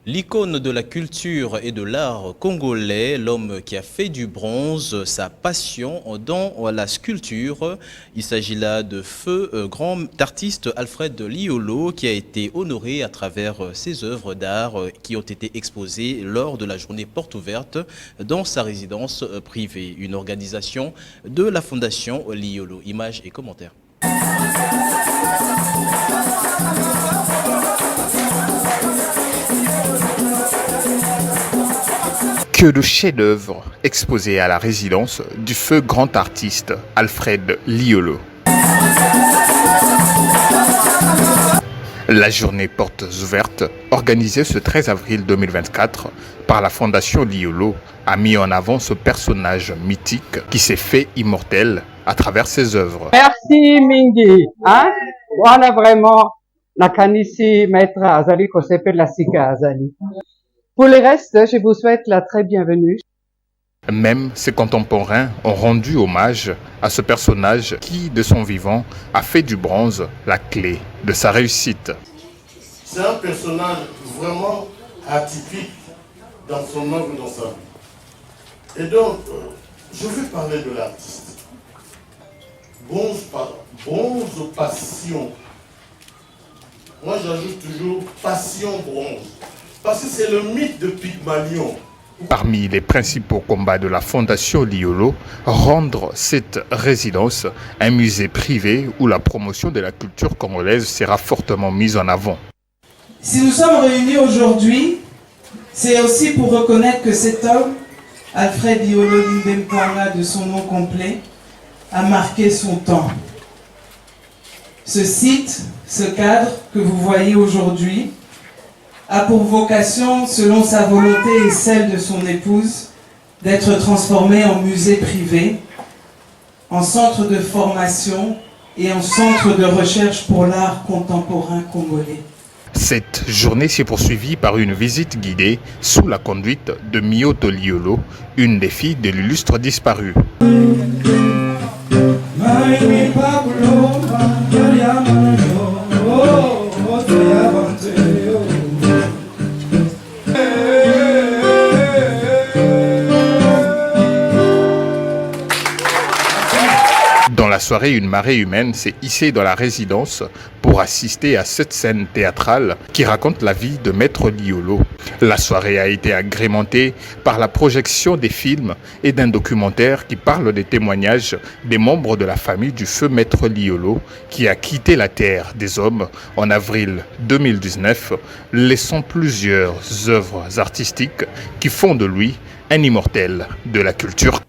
L'icône de la culture et de l'art congolais, l'homme qui a fait du bronze sa passion dans la sculpture. Il s'agit là de feu grand artiste Alfred Liolo qui a été honoré à travers ses œuvres d'art qui ont été exposées lors de la journée porte ouverte dans sa résidence privée. Une organisation de la Fondation Liolo. Images et commentaires. Que de chefs-d'œuvre exposés à la résidence du feu grand artiste Alfred Liolo. La journée portes ouvertes, organisée ce 13 avril 2024 par la Fondation Liolo, a mis en avant ce personnage mythique qui s'est fait immortel à travers ses œuvres. Merci Mingi. Voilà vraiment la kanisi maître Azali Kosepe la Sika Azali. Pour le reste, je vous souhaite la très bienvenue. Même ses contemporains ont rendu hommage à ce personnage qui, de son vivant, a fait du bronze la clé de sa réussite. C'est un personnage vraiment atypique dans son œuvre et dans sa vie. Et donc, je vais parler de l'artiste. Bronze passion. Moi, j'ajoute toujours passion bronze. Parce que c'est le mythe de Pygmalion. Parmi les principaux combats de la Fondation Liolo, rendre cette résidence un musée privé où la promotion de la culture congolaise sera fortement mise en avant. Si nous sommes réunis aujourd'hui, c'est aussi pour reconnaître que cet homme, Alfred Liolo Limbemkwanga de son nom complet, a marqué son temps. Ce site, ce cadre que vous voyez aujourd'hui, a pour vocation, selon sa volonté et celle de son épouse, d'être transformé en musée privé, en centre de formation et en centre de recherche pour l'art contemporain congolais. Cette journée s'est poursuivie par une visite guidée sous la conduite de Mioto Liolo, une des filles de l'illustre disparu. Dans la soirée, une marée humaine s'est hissée dans la résidence pour assister à cette scène théâtrale qui raconte la vie de Maître Liolo. La soirée a été agrémentée par la projection des films et d'un documentaire qui parle des témoignages des membres de la famille du feu Maître Liolo qui a quitté la terre des hommes en avril 2019, laissant plusieurs œuvres artistiques qui font de lui un immortel de la culture